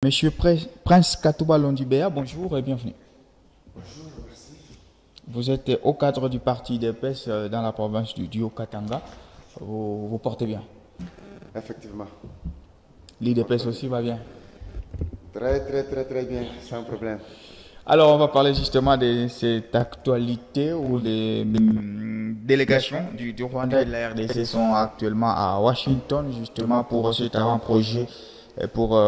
Monsieur Prince Katouba Londibéa, bonjour et bienvenue. Bonjour, merci. Vous êtes au cadre du parti IDPS dans la province du Haut-Katanga. Vous portez bien. Effectivement. L'IDPS aussi va bien. Très bien, sans problème. Alors, on va parler justement de cette actualité où les délégations du Rwanda et de la RDC sont actuellement à Washington justement pour cet avant-projet pour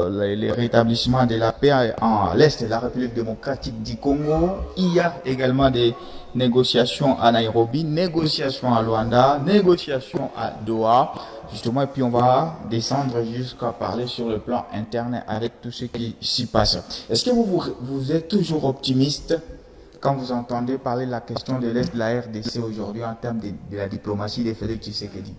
les rétablissements de la paix en l'Est de la République démocratique du Congo. Il y a également des négociations à Nairobi, négociations à Luanda, négociations à Doha, justement, et puis on va descendre jusqu'à parler sur le plan interne avec tout ce qui s'y passe. Est-ce que vous êtes toujours optimiste quand vous entendez parler de la question de l'Est de la RDC aujourd'hui en termes de la diplomatie de Félix Tshisekedi?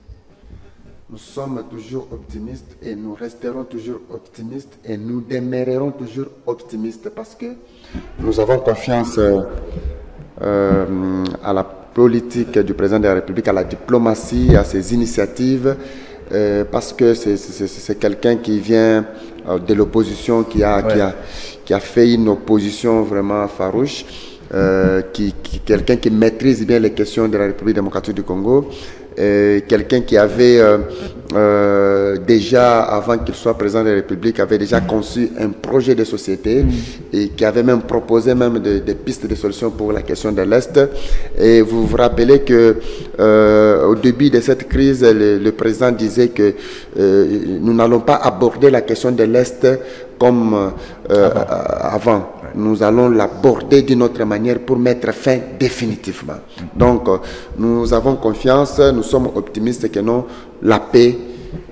Nous sommes toujours optimistes et nous resterons toujours optimistes et nous demeurerons toujours optimistes parce que nous avons confiance à la politique du président de la République, à la diplomatie, à ses initiatives, parce que c'est quelqu'un qui vient de l'opposition, qui a fait une opposition vraiment farouche, quelqu'un qui maîtrise bien les questions de la République démocratique du Congo. Quelqu'un qui avait déjà, avant qu'il soit président de la République, avait déjà conçu un projet de société et qui avait même proposé même des pistes de solutions pour la question de l'Est. Et vous vous rappelez que au début de cette crise, le président disait que nous n'allons pas aborder la question de l'Est comme avant. Nous allons l'aborder d'une autre manière pour mettre fin définitivement. Donc, nous avons confiance, nous sommes optimistes que non, la paix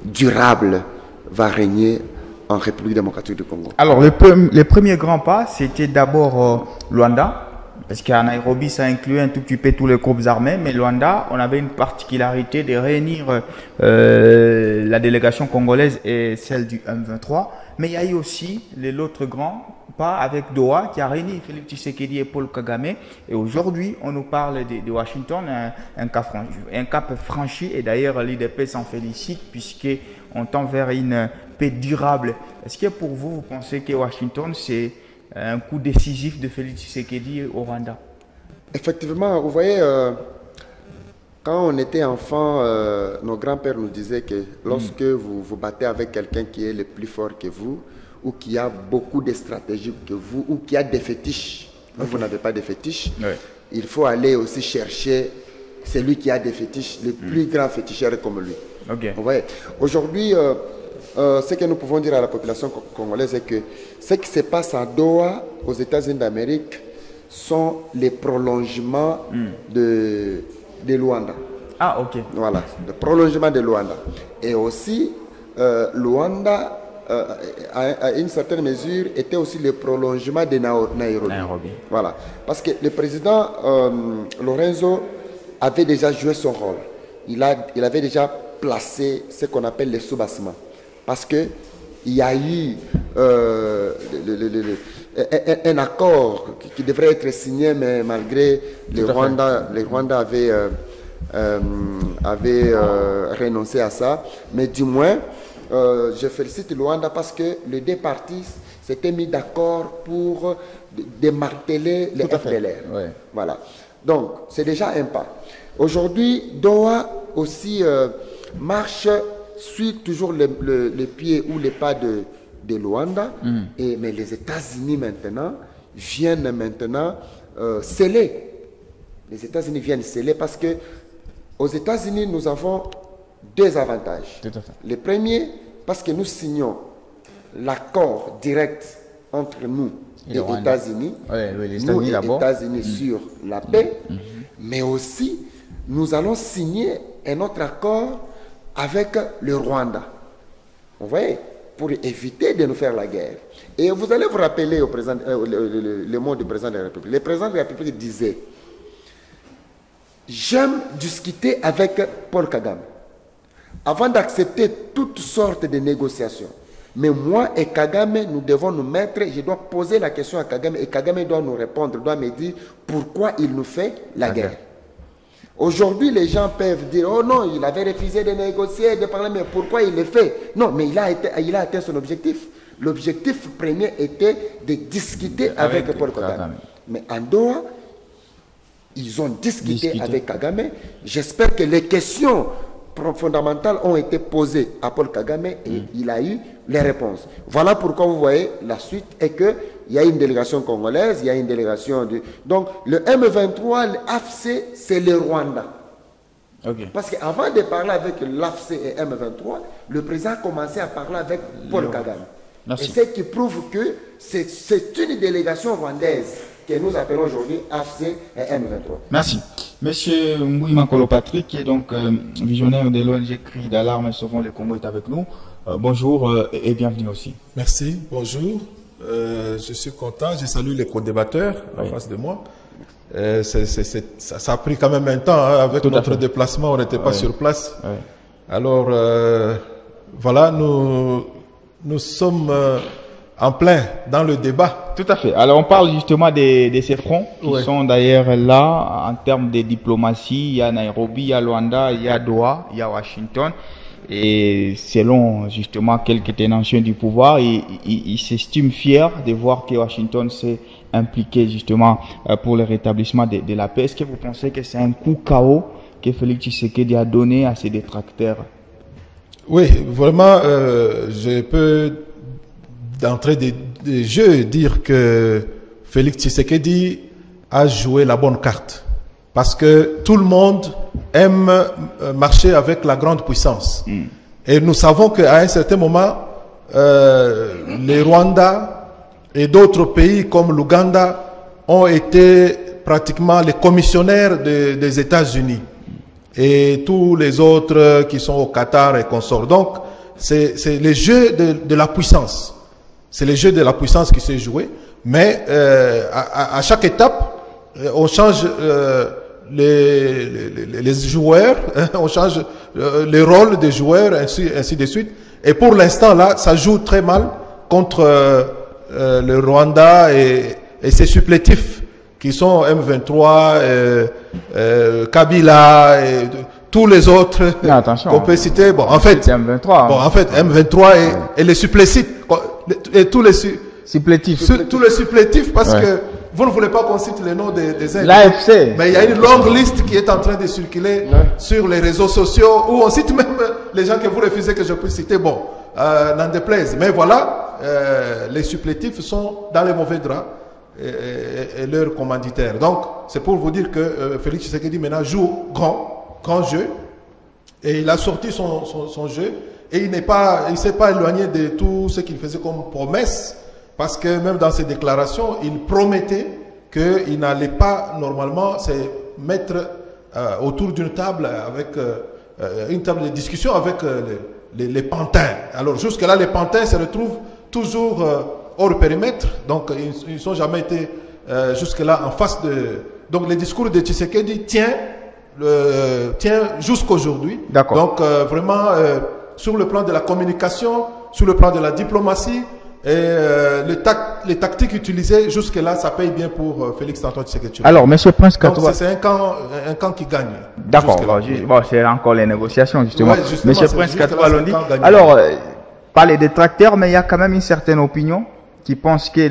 durable va régner en République démocratique du Congo. Alors, les premiers grands pas, c'était d'abord Luanda, parce qu'à Nairobi, ça incluait un tout petit peu tous les groupes armés, mais Luanda, on avait une particularité de réunir la délégation congolaise et celle du M23, mais il y a eu aussi l'autre grand pas avec Doha qui a réuni Félix Tshisekedi et Paul Kagame, et aujourd'hui on nous parle de Washington, un cap franchi, et d'ailleurs l'IDP s'en félicite puisqu'on tend vers une paix durable. Est-ce que pour vous, vous pensez que Washington c'est un coup décisif de Félix Tshisekedi au Rwanda? Effectivement, vous voyez, quand on était enfant, nos grands-pères nous disaient que lorsque vous vous battez avec quelqu'un qui est le plus fort que vous, ou qui a beaucoup de stratégies que vous, ou qui a des fétiches, vous n'avez pas de fétiches, il faut aller aussi chercher celui qui a des fétiches, le plus grand féticheur comme lui. Vous voyez, aujourd'hui, ce que nous pouvons dire à la population congolaise, c'est que ce qui se passe à Doha, aux États-Unis d'Amérique, sont les prolongements de Luanda. Ah, ok. Voilà, le prolongement de Luanda. Et aussi, Luanda, à une certaine mesure, était aussi le prolongement de Nairobi. Voilà. Parce que le président Lorenzo avait déjà joué son rôle. Il avait déjà placé ce qu'on appelle les sous-bassements. Parce qu'il y a eu un accord qui devrait être signé, mais malgré le Rwanda avait renoncé à ça. Mais du moins, je félicite Luanda parce que les deux parties s'étaient mis d'accord pour démarteler les FDLR. Voilà. Donc, c'est déjà un pas. Aujourd'hui, Doha aussi suit toujours le pied ou les pas de Luanda. Mais les États-Unis maintenant viennent sceller. Les États-Unis viennent sceller parce que aux États-Unis, nous avons deux avantages. Le premier, parce que nous signons l'accord direct entre nous et les États-Unis, nous et les États-Unis sur la paix, mais aussi nous allons signer un autre accord avec le Rwanda. Vous voyez, pour éviter de nous faire la guerre. Et vous allez vous rappeler au président, le mot du président de la République. Le président de la République disait: j'aime discuter avec Paul Kagame avant d'accepter toutes sortes de négociations. Mais moi et Kagame, nous devons nous mettre, je dois poser la question à Kagame et Kagame doit nous répondre, doit me dire pourquoi il nous fait la guerre. Aujourd'hui, les gens peuvent dire: oh non, il avait refusé de négocier, de parler, mais pourquoi il le fait? Non, mais il a atteint son objectif. L'objectif premier était de discuter avec Paul Kagame. Mais en Doha, ils ont discuté avec Kagame. J'espère que les questions fondamentales ont été posées à Paul Kagame et il a eu les réponses. Voilà pourquoi vous voyez la suite est qu'il y a une délégation congolaise, il y a une délégation de... Donc le M23, l'AFC, c'est le Rwanda. Parce qu'avant de parler avec l'AFC et M23, le président a commencé à parler avec Paul Kagame. Et c'est qui prouve que c'est une délégation rwandaise que nous appelons aujourd'hui AFC et M23. Merci. Monsieur Mbouima Kolo Patrick, qui est donc visionnaire de l'ONG Cri d'alarme Sauvons le Congo, est avec nous. Bonjour et bienvenue aussi. Merci, bonjour. Je suis content, je salue les co-débatteurs en face de moi. Ça a pris quand même un temps, hein, avec notre déplacement, on n'était pas sur place. Alors, voilà, nous sommes en plein dans le débat. Tout à fait. Alors, on parle justement de ces fronts qui sont d'ailleurs là en termes de diplomatie. Il y a Nairobi, il y a Luanda, il y a Doha, il y a Washington. Et selon justement quelques tenants du pouvoir, ils s'estiment fiers de voir que Washington s'est impliqué justement pour le rétablissement de la paix. Est-ce que vous pensez que c'est un coup KO que Félix Tshisekedi a donné à ses détracteurs? Oui, vraiment, je peux d'entrée de jeu dire que Félix Tshisekedi a joué la bonne carte. Parce que tout le monde aime marcher avec la grande puissance. Et nous savons qu'à un certain moment, les Rwanda et d'autres pays comme l'Ouganda ont été pratiquement les commissionnaires des États-Unis. Et tous les autres qui sont au Qatar et consorts. Donc, c'est les jeux de la puissance. C'est les jeux de la puissance qui s'est joué. Mais à chaque étape, on change les joueurs, on change les rôles des joueurs, ainsi de suite. Et pour l'instant, là, ça joue très mal contre le Rwanda et ses supplétifs qui sont M23, Kabila et tous les autres qu'on peut citer. Bon, en fait, M23, bon, en fait, M23 et les supplétifs, et tous les supplétifs, parce que vous ne voulez pas qu'on cite les noms des l'AFC. Mais il y a une longue liste qui est en train de circuler sur les réseaux sociaux où on cite même les gens que vous refusez que je puisse citer. Bon, n'en déplaise. Mais voilà, les supplétifs sont dans les mauvais draps et leurs commanditaires. Donc, c'est pour vous dire que Félix Tshisekedi maintenant joue grand jeu. Et il a sorti son jeu. Et il ne s'est pas éloigné de tout ce qu'il faisait comme promesse. Parce que même dans ses déclarations, il promettait qu'il n'allait pas normalement se mettre autour d'une table avec une table de discussion avec les pantins. Alors jusque-là, les pantins se retrouvent toujours hors périmètre. Donc ils ne sont jamais été jusque-là en face de... Donc le discours de Tshisekedi tient jusqu'aujourd'hui. Donc vraiment, sur le plan de la communication, sur le plan de la diplomatie, et les tactiques utilisées jusque-là, ça paye bien pour Félix Antoine Tshisekedi. Alors, Monsieur Prince Katouba, c'est un camp qui gagne. D'accord. Bon, c'est encore les négociations justement. Ouais, Monsieur Prince Katouba Londi. Alors, pas les détracteurs, mais il y a quand même une certaine opinion qui pense que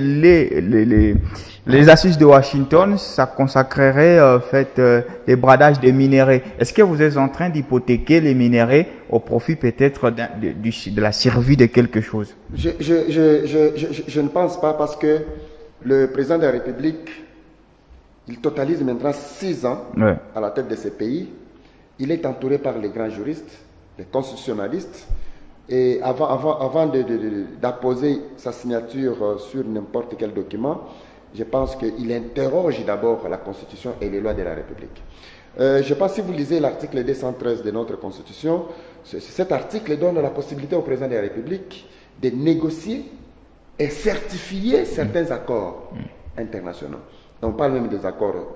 les assises de Washington, ça consacrerait en fait les bradages des minéraux. Est-ce que vous êtes en train d'hypothéquer les minéraux au profit peut-être de la survie de quelque chose? Je ne pense pas, parce que le président de la République, il totalise maintenant 6 ans à la tête de ce pays. Il est entouré par les grands juristes, les constitutionnalistes. Et avant d'apposer sa signature sur n'importe quel document, je pense qu'il interroge d'abord la Constitution et les lois de la République. Je pense que si vous lisez l'article 213 de notre Constitution, cet article donne la possibilité au président de la République de négocier et certifier certains accords internationaux. On parle même des accords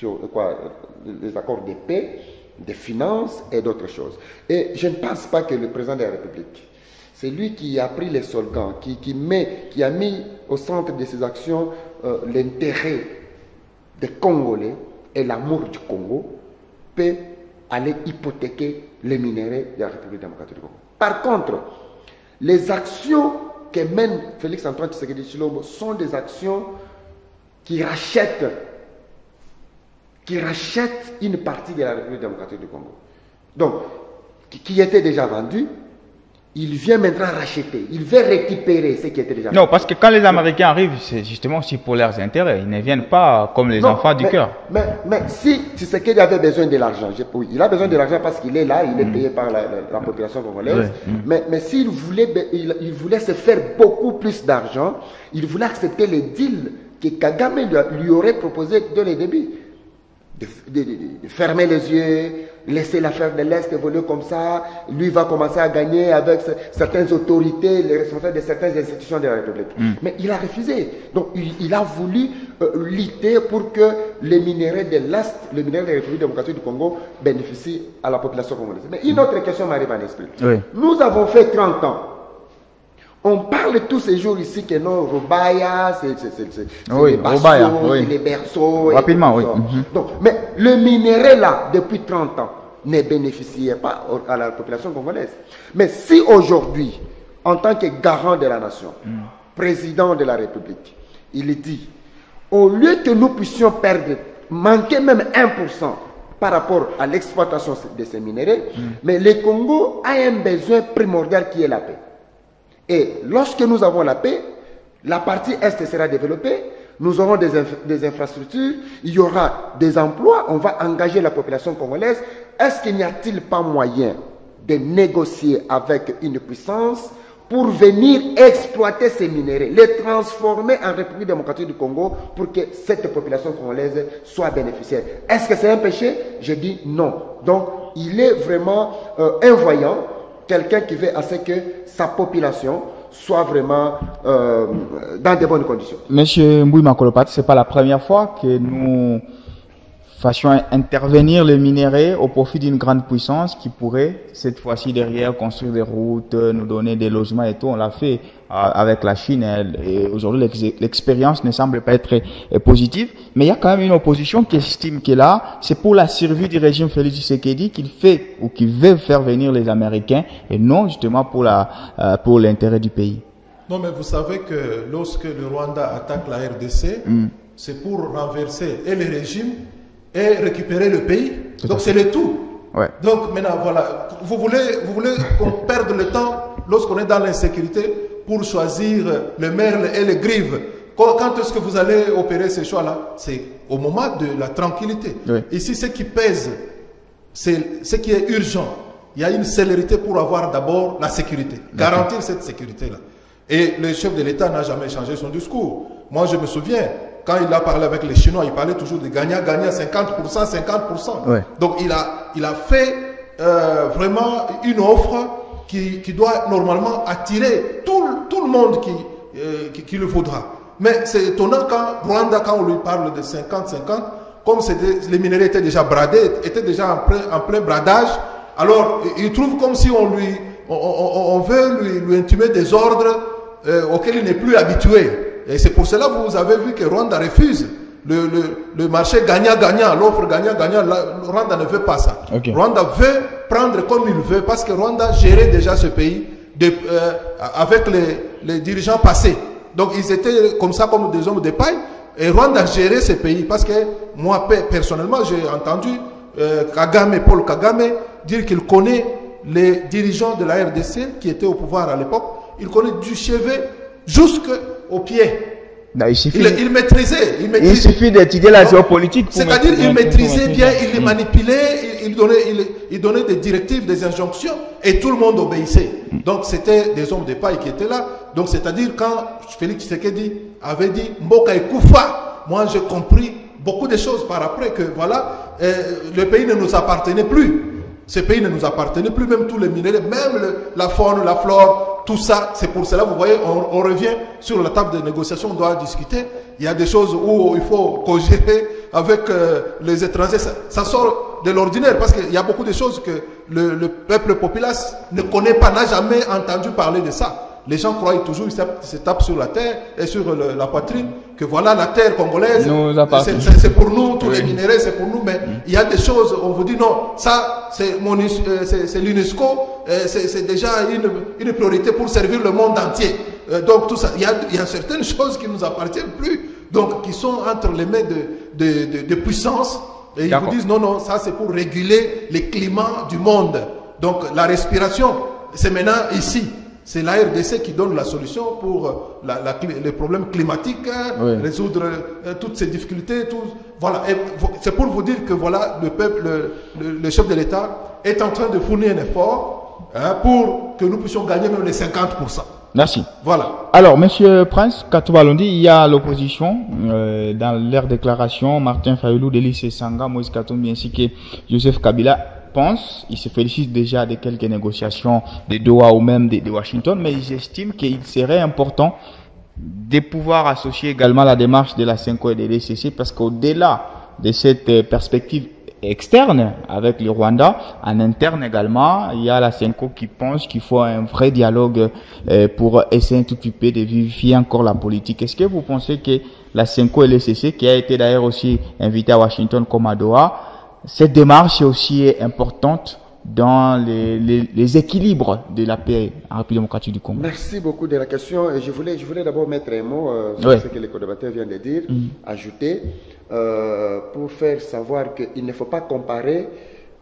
des accords de paix, de finances et d'autres choses. Et je ne pense pas que le président de la République, c'est lui qui a pris les slogans, qui a mis au centre de ses actions l'intérêt des Congolais et l'amour du Congo, peut aller hypothéquer les minéraux de la République démocratique du Congo. Par contre, les actions que mène Félix-Antoine Tshisekedi Tshilombo sont des actions qui rachètent une partie de la République démocratique du Congo. Donc, qui était déjà vendu, il vient maintenant racheter. Il veut récupérer ce qui était déjà vendu. Non, parce que quand les Américains arrivent, c'est justement aussi pour leurs intérêts. Ils ne viennent pas comme les enfants du cœur. Mais si Tshisekedi avait besoin de l'argent, oui, il a besoin de l'argent parce qu'il est là, il est payé par la population congolaise. Mais s'il voulait, il voulait se faire beaucoup plus d'argent, il voulait accepter les deals que Kagame lui aurait proposé dès le début. De fermer les yeux, laisser l'affaire de l'Est évoluer comme ça. Lui va commencer à gagner avec certaines autorités, les responsables de certaines institutions de la République. Mais il a refusé. Donc il a voulu lutter pour que les minéraux de l'Est, les minéraux de la République démocratique du Congo bénéficient à la population congolaise. Mais une autre question m'arrive à l'esprit. Oui. Nous avons fait 30 ans. On parle tous ces jours ici que non, Robaya, c'est les berceaux, c'est les berceaux. Rapidement, oui. Donc, mais le minerai là, depuis 30 ans, ne bénéficiait pas à la population congolaise. Mais si aujourd'hui, en tant que garant de la nation, président de la République, il dit, au lieu que nous puissions perdre, manquer même 1% par rapport à l'exploitation de ces minéraux, mais le Congo a un besoin primordial qui est la paix. Et lorsque nous avons la paix, la partie Est sera développée, nous aurons des infrastructures, il y aura des emplois, on va engager la population congolaise. Est-ce qu'il n'y a-t-il pas moyen de négocier avec une puissance pour venir exploiter ces minéraux, les transformer en République démocratique du Congo pour que cette population congolaise soit bénéficiaire? Est-ce que c'est un péché? Je dis non. Donc, il est vraiment invoyant, quelqu'un qui veut à ce que sa population soit vraiment dans de bonnes conditions. Monsieur Mbouy Makolopat, ce n'est pas la première fois que nous fassions intervenir les minéraux au profit d'une grande puissance qui pourrait, cette fois-ci derrière, construire des routes, nous donner des logements et tout. On l'a fait avec la Chine et aujourd'hui l'expérience ne semble pas être positive. Mais il y a quand même une opposition qui estime que là, c'est pour la survie du régime Félix Tshisekedi qu'il fait ou qu'il veut faire venir les Américains et non justement pour l'intérêt du pays. Non, mais vous savez que lorsque le Rwanda attaque la RDC, c'est pour renverser et le régime et récupérer le pays. Donc c'est le tout. Ouais. Donc maintenant, voilà, vous voulez qu'on perde le temps lorsqu'on est dans l'insécurité pour choisir le merle et le grive. Quand est-ce que vous allez opérer ces choix-là? C'est au moment de la tranquillité. Oui. Ici, ce qui pèse, c'est ce qui est urgent. Il y a une célérité pour avoir d'abord la sécurité, garantir cette sécurité-là. Et le chef de l'État n'a jamais changé son discours. Moi, je me souviens, quand il a parlé avec les Chinois, il parlait toujours de gagnant-gagnant, 50%, 50%. Ouais. Donc, il a fait vraiment une offre qui doit normalement attirer tout le monde qui le voudra. Mais c'est étonnant quand Rwanda, quand on lui parle de 50-50, comme les minéraux étaient déjà bradés, étaient déjà en plein bradage, alors il trouve comme si on veut lui intimer des ordres auxquels il n'est plus habitué. Et c'est pour cela que vous avez vu que Rwanda refuse le marché gagnant-gagnant, l'offre gagnant-gagnant. Rwanda ne veut pas ça. Okay. Rwanda veut prendre comme il veut parce que Rwanda gérait déjà ce pays avec les dirigeants passés. Donc ils étaient comme ça, comme des hommes de paille. Et Rwanda gérait ce pays parce que moi, personnellement, j'ai entendu Paul Kagame dire qu'il connaît les dirigeants de la RDC qui étaient au pouvoir à l'époque. Il connaît du chevet jusqu'au pied. Non, il maîtrisait. Il suffit d'étudier la géopolitique. C'est-à-dire qu'il maîtrisait bien, il les manipulait, il donnait des directives, des injonctions, et tout le monde obéissait. Donc c'était des hommes de paille qui étaient là. Donc c'est-à-dire quand Félix Tshisekedi avait dit Mboka et Koufa, moi j'ai compris beaucoup de choses par après que voilà, le pays ne nous appartenait plus. Ce pays ne nous appartenait plus, même tous les minéraux, même la faune, la flore, tout ça. C'est pour cela, vous voyez, on revient sur la table de négociation, on doit discuter. Il y a des choses où il faut co-gérer avec les étrangers. Ça sort de l'ordinaire parce qu'il y a beaucoup de choses que le peuple populace ne connaît pas, n'a jamais entendu parler de ça. Les gens croient toujours, ils se tapent sur la terre et sur la poitrine, que voilà la terre congolaise, c'est pour nous, tous les minéraux, c'est pour nous, mais il y a des choses, on vous dit non, ça c'est l'UNESCO, c'est déjà une priorité pour servir le monde entier. Donc tout ça, il y a certaines choses qui ne nous appartiennent plus, donc qui sont entre les mains de puissance. Et ils vous disent non, non, ça c'est pour réguler les climats du monde. Donc la respiration, c'est maintenant ici. C'est la RDC qui donne la solution pour les problèmes climatiques, résoudre toutes ces difficultés. Voilà. C'est pour vous dire que voilà, le peuple, le chef de l'État est en train de fournir un effort pour que nous puissions gagner même les 50%. Merci. Voilà. Alors, Monsieur Prince Katouba-Londi, il y a l'opposition dans leur déclaration. Martin Fayoulou, Délice Sanga, Moïse Katumbi ainsi que Joseph Kabila il se félicite déjà de quelques négociations de Doha ou même de Washington, mais ils estiment qu'il serait important de pouvoir associer également la démarche de la CENCO et de l'ECC parce qu'au-delà de cette perspective externe avec le Rwanda, en interne également, il y a la CENCO qui pense qu'il faut un vrai dialogue pour essayer un tout petit peu de vivifier encore la politique. Est-ce que vous pensez que la CENCO et l'ECC, qui a été d'ailleurs aussi invité à Washington comme à Doha, cette démarche est aussi importante dans les équilibres de la paix en République démocratique du Congo? Merci beaucoup de la question. Et je voulais d'abord mettre un mot sur ce que le co-débatteur vient de dire, ajouter, pour faire savoir qu'il ne faut pas comparer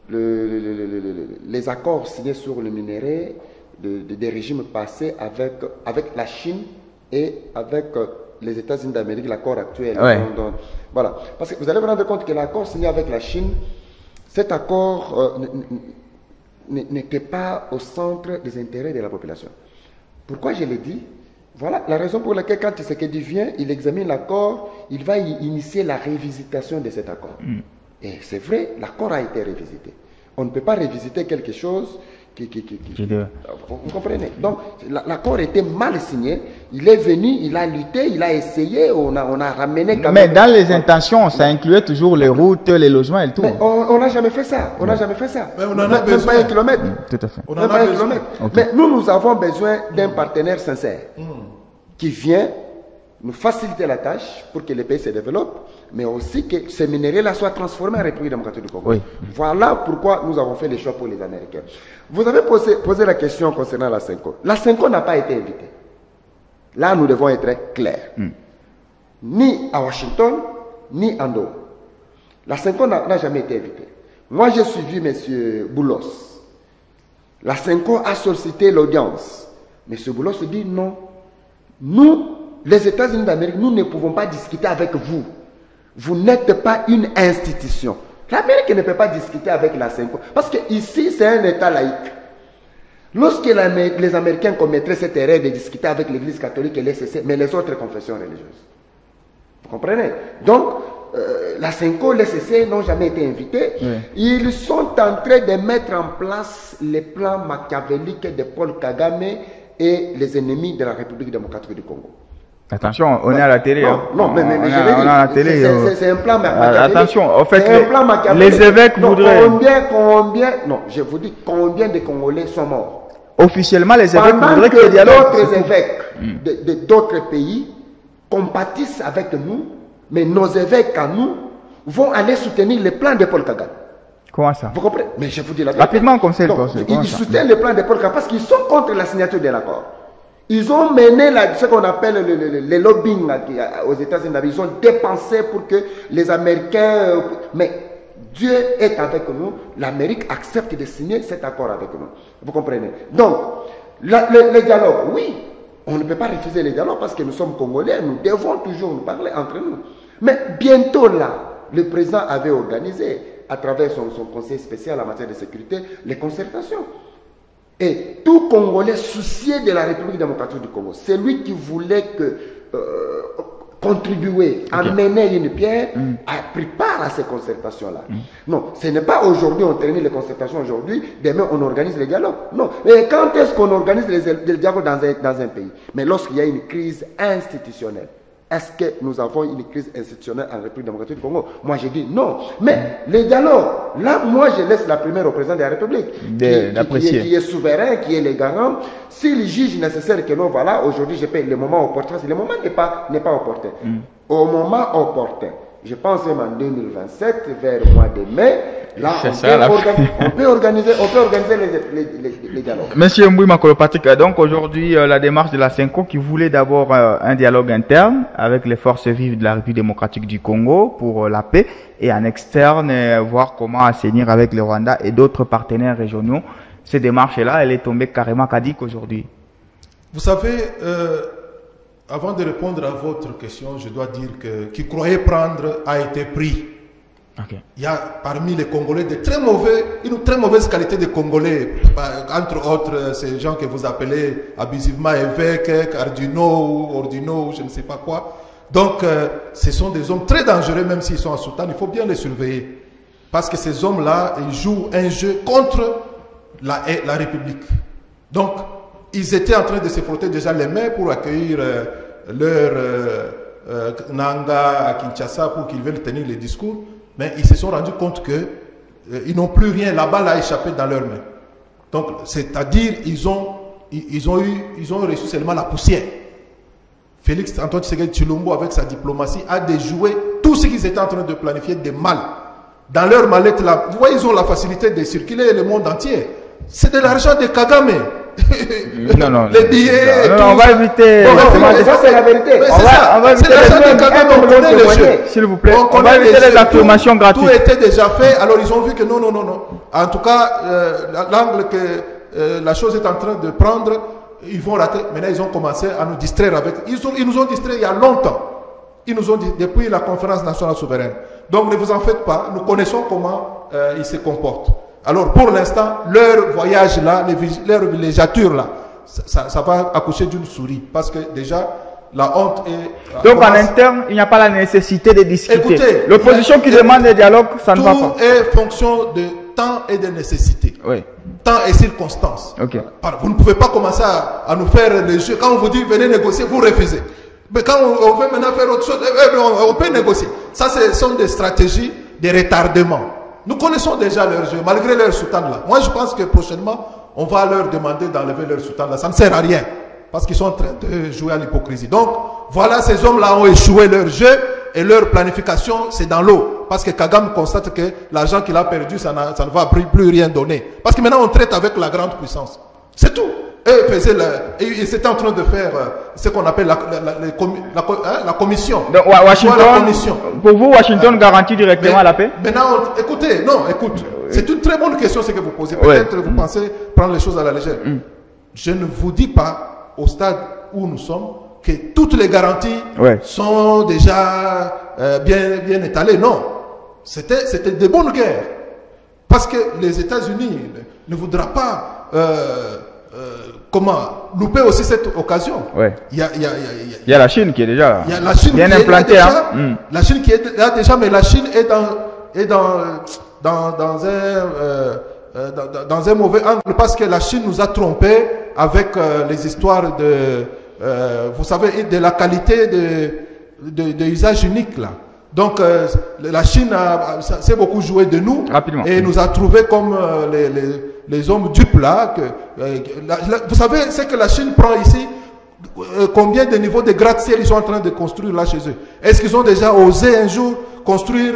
les accords signés sur le minerai des régimes passés avec la Chine et avec les États-Unis d'Amérique, l'accord actuel. Voilà. Parce que vous allez vous rendre compte que l'accord signé avec la Chine, cet accord n'était pas au centre des intérêts de la population. Pourquoi je l'ai dit? Voilà la raison pour laquelle quand Tshisekedi vient, il examine l'accord, il va initier la révisitation de cet accord. Et c'est vrai, l'accord a été révisité. On ne peut pas révisiter quelque chose vous comprenez? Donc, l'accord était mal signé. Il est venu, il a lutté, il a essayé, on a ramené quand même. Mais dans les intentions, ça incluait toujours les routes, les logements et tout. Mais on n'a jamais fait ça. On n'a jamais fait ça. Mais on en a besoin. Même pas un kilomètre. Tout à fait. On en a besoin. Mais nous avons besoin d'un partenaire sincère qui vient nous faciliter la tâche pour que le pays se développe, mais aussi que ces minéraux-là soient transformés en République démocratique du Congo. Voilà pourquoi nous avons fait le choix pour les Américains. Vous avez posé la question concernant la CENCO. La CENCO n'a pas été invitée. Là, nous devons être clairs. Ni à Washington, ni en Doha. La CENCO n'a jamais été invitée. Moi, j'ai suivi M. Boulos. La CENCO a sollicité l'audience. M. Boulos se dit non. Nous, les États-Unis d'Amérique, nous ne pouvons pas discuter avec vous. Vous n'êtes pas une institution. L'Amérique ne peut pas discuter avec la CENCO. Parce que ici, c'est un État laïque. Lorsque les Américains commettraient cette erreur de discuter avec l'Église catholique et l'ECC, mais les autres confessions religieuses. Vous comprenez? Donc, la CENCO, l'ECC n'ont jamais été invités. Ils sont en train de mettre en place les plans machiavéliques de Paul Kagame et les ennemis de la République démocratique du Congo. Attention, on est à la télé. Non, mais on est à la télé. C'est un plan machiavélique. Attention, en fait, les évêques voudraient... Non, je vous dis combien de Congolais sont morts. Officiellement, les évêques voudraient que d'autres évêques d'autres pays compatissent avec nous, mais nos évêques à nous vont aller soutenir les plans de Paul Kagame. Comment ça? Vous comprenez? Mais je vous dis la vérité. Rapidement, comme c'est le cas. Ils soutiennent les plans de Paul Kagame parce qu'ils sont contre la signature de l'accord. Ils ont mené ce qu'on appelle le lobbying aux États-Unis. Ils ont dépensé pour que les Américains... Mais Dieu est avec nous. L'Amérique accepte de signer cet accord avec nous. Vous comprenez? Donc, le dialogue, oui. On ne peut pas refuser les dialogues parce que nous sommes Congolais. Nous devons toujours nous parler entre nous. Mais bientôt là, le président avait organisé, à travers son conseil spécial en matière de sécurité, les concertations. Et tout Congolais soucié de la République démocratique du Congo, c'est lui qui voulait contribuer, amener une pierre, a pris part à ces concertations-là. Non, ce n'est pas aujourd'hui, on termine les concertations aujourd'hui, demain on organise les dialogues. Non, mais quand est-ce qu'on organise les dialogues dans un pays? Mais lorsqu'il y a une crise institutionnelle. Est-ce que nous avons une crise institutionnelle en République démocratique du Congo? Moi, je dis non. Mais les dialogues, là, moi, je laisse la première au président de la République, qui est souverain, qui est le garant. S'il juge nécessaire que non, voilà, aujourd'hui, je paye le moment opportun. Le moment n'est pas opportun. Au moment opportun, je pense même en 2027, vers le mois de mai, là, on peut organiser les dialogues. Monsieur Mboui Makolo Patrick, donc aujourd'hui, la démarche de la CENCO qui voulait d'abord un dialogue interne avec les forces vives de la République démocratique du Congo pour la paix et en externe, voir comment assainir avec le Rwanda et d'autres partenaires régionaux. Cette démarche-là, elle est tombée carrément caduque aujourd'hui. Vous savez, avant de répondre à votre question, je dois dire que qui croyait prendre a été pris. Okay. Il y a parmi les Congolais une très mauvaise qualité de Congolais, entre autres ces gens que vous appelez abusivement évêques, Cardinaux ou Ordinaux, je ne sais pas quoi. Donc, ce sont des hommes très dangereux, même s'ils sont en soutane, il faut bien les surveiller. Parce que ces hommes-là, ils jouent un jeu contre la République. Donc, ils étaient en train de se frotter déjà les mains pour accueillir leur Nanga à Kinshasa pour qu'ils viennent tenir les discours. Mais ils se sont rendus compte que ils n'ont plus rien, la balle a échappé dans leurs mains. Donc, c'est-à-dire, ils ont reçu seulement la poussière. Félix Antoine Tshisekedi Tshilombo, avec sa diplomatie, a déjoué tout ce qu'ils étaient en train de planifier de mal. Dans leur mallette, là, vous voyez, ils ont la facilité de circuler le monde entier. C'est de l'argent de Kagame. Non, les billets. Non, on va éviter. Ça, c'est la vérité. On va éviter s'il vous plaît. On va éviter les affirmations gratuites. Tout était déjà fait. Alors ils ont vu que non. En tout cas, l'angle que la chose est en train de prendre, ils vont rater. Maintenant, ils ont commencé à nous distraire avec. Ils nous ont distraits il y a longtemps. Ils nous ont dit depuis la conférence nationale souveraine. Donc ne vous en faites pas. Nous connaissons comment ils se comportent. Alors pour l'instant, leur voyage là, leur villégiature là, ça va accoucher d'une souris. Parce que déjà, la honte est... Donc en interne, il n'y a pas la nécessité de discuter. Écoutez, l'opposition qui demande des dialogues, ça ne va pas. Tout est fonction de temps et de nécessité. Oui. Temps et circonstances. Okay. Vous ne pouvez pas commencer à nous faire les jeux. Quand on vous dit venez négocier, vous refusez. Mais quand on veut maintenant faire autre chose, on peut négocier. Ça, ce sont des stratégies de retardement. Nous connaissons déjà leur jeu, malgré leur soutane là. Moi, je pense que prochainement, on va leur demander d'enlever leur soutane là. Ça ne sert à rien. Parce qu'ils sont en train de jouer à l'hypocrisie. Donc, voilà, ces hommes-là ont échoué leur jeu et leur planification, c'est dans l'eau. Parce que Kagame constate que l'argent qu'il a perdu, ça ne va plus rien donner. Parce que maintenant, on traite avec la grande puissance. C'est tout. Ils étaient en train de faire ce qu'on appelle la commission. Donc, Washington, la commission. Pour vous, Washington garantit directement la paix? Maintenant, écoute, c'est une très bonne question ce que vous posez. Peut-être vous pensez prendre les choses à la légère. Je ne vous dis pas, au stade où nous sommes, que toutes les garanties sont déjà bien étalées. Non. C'était de bonnes guerres. Parce que les États-Unis ne voudra pas louper aussi cette occasion. Il y a la Chine qui est déjà bien implantée. La Chine qui est là déjà, mais la Chine est dans un mauvais angle parce que la Chine nous a trompés avec les histoires de vous savez, de la qualité de usage unique là. Donc la Chine s'est beaucoup joué de nous. Rapidement. Et nous a trouvé comme les hommes dupes là. Vous savez, c'est que la Chine prend ici combien de niveaux de gratte-ciel ils sont en train de construire là chez eux. Est-ce qu'ils ont déjà osé un jour construire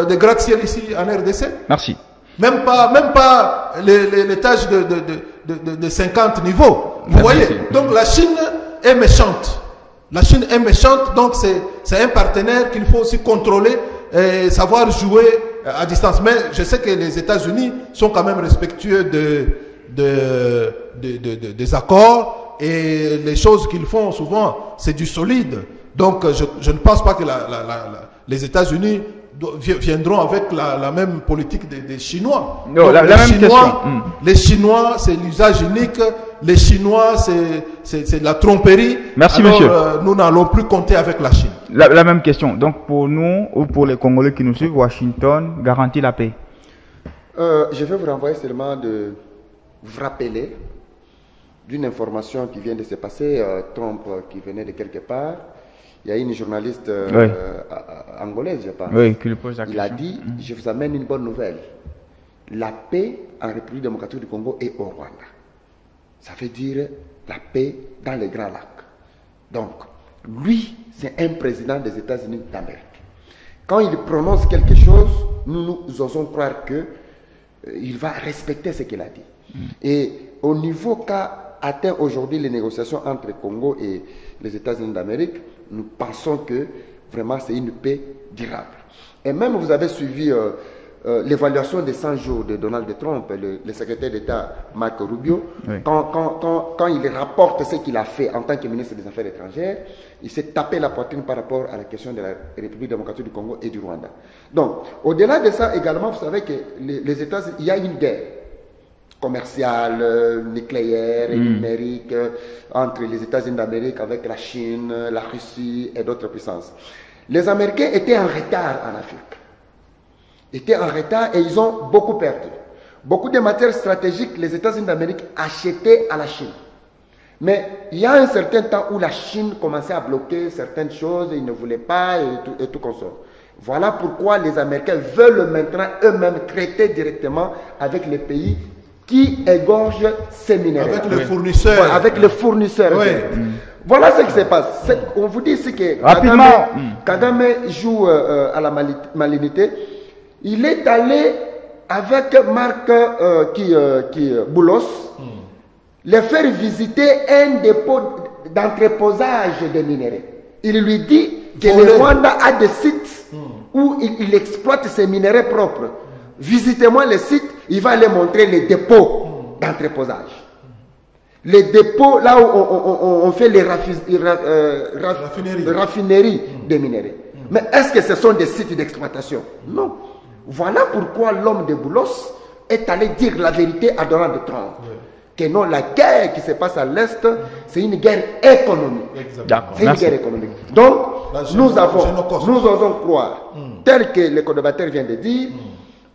des gratte-ciel ici en RDC? Merci. Même pas l'étage de 50 niveaux. Vous voyez? Donc la Chine est méchante. La Chine est méchante, donc c'est un partenaire qu'il faut aussi contrôler et savoir jouer à distance. Mais je sais que les États-Unis sont quand même respectueux des accords et les choses qu'ils font souvent, c'est du solide. Donc je ne pense pas que les États-Unis viendront avec la même politique des Chinois. Non, donc, la même question. Les Chinois, c'est l'usage unique. Les Chinois, c'est de la tromperie. Merci, alors, monsieur. Nous n'allons plus compter avec la Chine. La même question. Donc, pour nous, ou pour les Congolais qui nous suivent, Washington garantit la paix. Je vais vous renvoyer seulement de vous rappeler d'une information qui vient de se passer. Trump qui venait de quelque part. Il y a une journaliste angolaise, je pense. Oui, qui lui pose la question. Il a dit, je vous amène une bonne nouvelle. La paix en République démocratique du Congo et au Rwanda. Ça veut dire la paix dans les Grands Lacs. Donc, lui, c'est un président des États-Unis d'Amérique. quand il prononce quelque chose, nous osons croire que il va respecter ce qu'il a dit. Et au niveau qu'a atteint aujourd'hui les négociations entre le Congo et les États-Unis d'Amérique, nous pensons que vraiment c'est une paix durable. Et même vous avez suivi l'évaluation des 100 jours de Donald Trump, le secrétaire d'État Marco Rubio, oui. Quand il rapporte ce qu'il a fait en tant que ministre des Affaires étrangères, il s'est tapé la poitrine par rapport à la question de la République démocratique du Congo et du Rwanda. Donc, au-delà de ça, également, vous savez que les États-Unis, il y a une guerre commerciale, nucléaire et numérique entre les États-Unis d'Amérique avec la Chine, la Russie et d'autres puissances. Les Américains étaient en retard en Afrique. Étaient en retard et ils ont beaucoup perdu. Beaucoup de matières stratégiques, les États-Unis d'Amérique achetaient à la Chine. Mais il y a un certain temps où la Chine commençait à bloquer certaines choses, ils ne voulaient pas et tout consort. Voilà pourquoi les Américains veulent maintenant eux-mêmes traiter directement avec les pays qui égorgent ces minéraux. Avec les fournisseurs. Voilà, avec les fournisseurs. Oui. Voilà ce qui se passe. On vous dit ici que Kagame joue à la malignité. Il est allé avec Marc Boulos les faire visiter un dépôt d'entreposage de minéraux. Il lui dit que le Rwanda a des sites où il exploite ses minéraux propres. Visitez-moi les sites, il va aller montrer les dépôts d'entreposage. Les dépôts là où on fait les raffineries des minéraux. Mais est-ce que ce sont des sites d'exploitation? Non. Voilà pourquoi l'homme de Boulos est allé dire la vérité à Donald Trump. Que non, la guerre qui se passe à l'Est, c'est une guerre économique. C'est une guerre économique. Donc, nous osons croire, tel que le collaborateur vient de dire,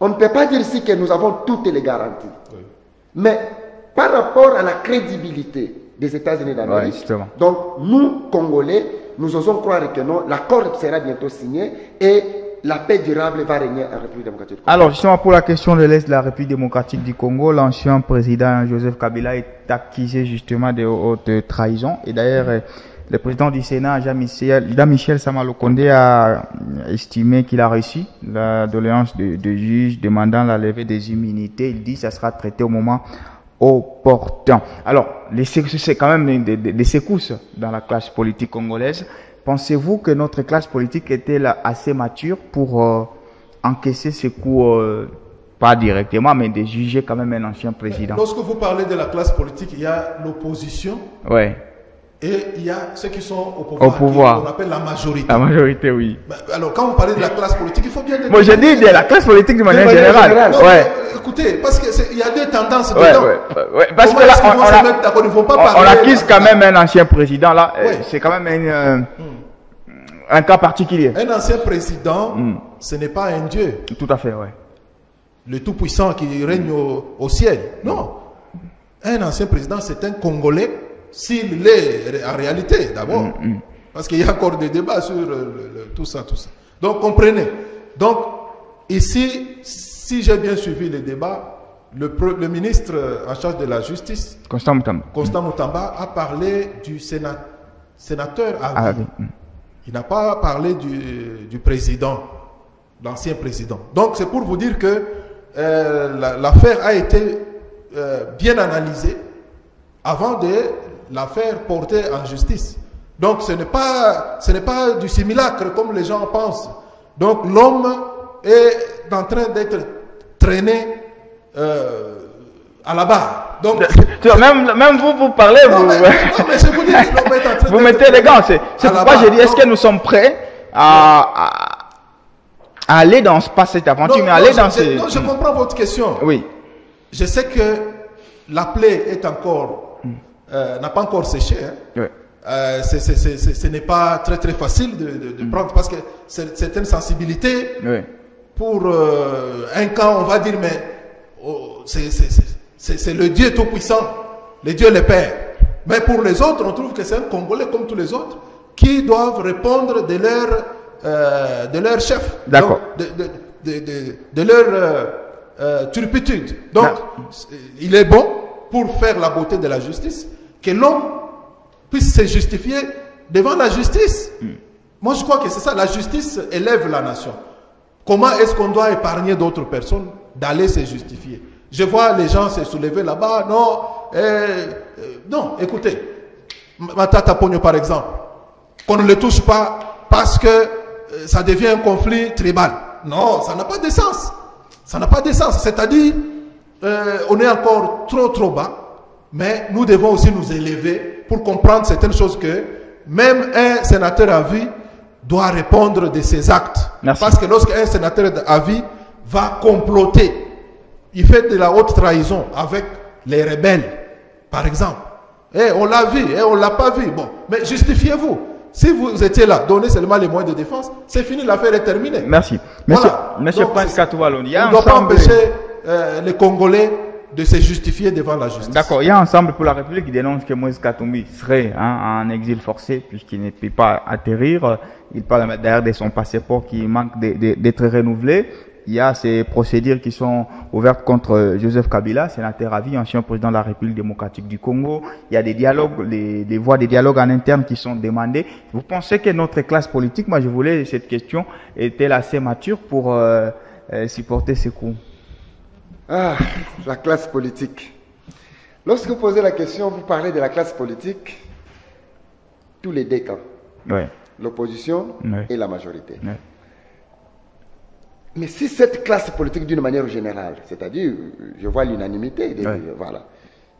on ne peut pas dire ici que nous avons toutes les garanties. Mais par rapport à la crédibilité des États-Unis d'Amérique, donc nous, Congolais, nous osons croire que non, l'accord sera bientôt signé et la paix durable va régner en République démocratique du Congo. Alors, justement, pour la question de l'Est de la République démocratique du Congo, l'ancien président Joseph Kabila est accusé justement de haute trahison. Et d'ailleurs, le président du Sénat, Jean-Michel Sama-Lukonde, a estimé qu'il a reçu la doléance de juge demandant la levée des immunités. Il dit que ça sera traité au moment opportun. Alors, c'est quand même des secousses dans la classe politique congolaise. Pensez-vous que notre classe politique était là assez mature pour encaisser ces coups, pas directement, mais de juger quand même un ancien président? Lorsque vous parlez de la classe politique, il y a l'opposition. Ouais. Et il y a ceux qui sont au pouvoir. On appelle la majorité. La majorité, oui. Alors, quand vous parlez de la classe politique, il faut bien... Moi, je dis de la classe politique de manière générale. Non, ouais. Écoutez, parce qu'il y a deux tendances dedans. Ouais. Parce que là, on accuse quand même un ancien président, là. C'est quand même un cas particulier. Un ancien président, ce n'est pas un dieu. Tout à fait, oui. Le tout-puissant qui règne au ciel. Non. Un ancien président, c'est un Congolais. S'il l'est en réalité, d'abord, parce qu'il y a encore des débats sur tout ça. Donc, comprenez. Donc, ici, si j'ai bien suivi les débats, le ministre en charge de la justice, Constant Mutamba, a parlé du sénateur Avi. Il n'a pas parlé du président, l'ancien président. Donc, c'est pour vous dire que l'affaire a été bien analysée avant de la faire porter en justice. Donc ce n'est pas du simulacre comme les gens pensent. Donc l'homme est en train d'être traîné à la barre. Donc même vous parlez, mais je vous dis, l'homme est en train vous mettez les gants. C'est pourquoi je dis, est-ce que nous sommes prêts à aller dans cette aventure, je comprends votre question. Oui. Je sais que la plaie est encore n'a pas encore séché. Hein. Oui. Ce n'est pas très facile de prendre parce que c'est une sensibilité. Oui. Pour un camp, on va dire, mais c'est le Dieu tout-puissant, le Dieu le Père. Mais pour les autres, on trouve que c'est un Congolais comme tous les autres qui doivent répondre de leur chef. D'accord. De leur turpitude. Donc, il est bon pour faire la beauté de la justice que l'homme puisse se justifier devant la justice. Moi, je crois que c'est ça. La justice élève la nation. Comment est-ce qu'on doit épargner d'autres personnes d'aller se justifier? Je vois les gens se soulever là-bas. Non, non, écoutez. Matata Pogno, par exemple. Qu'on ne le touche pas parce que ça devient un conflit tribal. Non, ça n'a pas de sens. Ça n'a pas de sens. C'est-à-dire, on est encore trop bas, mais nous devons aussi nous élever pour comprendre certaines choses que même un sénateur à vie doit répondre de ses actes. Merci. Parce que lorsqu'un sénateur à vie va comploter, il fait de la haute trahison avec les rebelles, par exemple. Et on l'a vu, et on ne l'a pas vu. Bon, mais justifiez-vous. Si vous étiez là, donnez seulement les moyens de défense, c'est fini, l'affaire est terminée. Merci. Monsieur Prince Katoualo, on ne doit pas empêcher les Congolais de se justifier devant la justice. D'accord, il y a Ensemble pour la République qui dénonce que Moïse Katumbi serait en exil forcé puisqu'il ne peut pas atterrir. Il parle d'ailleurs de son passeport qui manque d'être renouvelé. Il y a ces procédures qui sont ouvertes contre Joseph Kabila, sénateur à vie, ancien président de la République démocratique du Congo. Il y a des dialogues, des voies de dialogue en interne qui sont demandées. Vous pensez que notre classe politique, moi je voulais cette question, est-elle assez mature pour supporter ces coups? Ah, la classe politique. Lorsque vous posez la question, vous parlez de la classe politique, tous les deux camps. Oui. L'opposition et la majorité. Oui. Mais si cette classe politique, d'une manière générale, c'est-à-dire, je vois l'unanimité, voilà.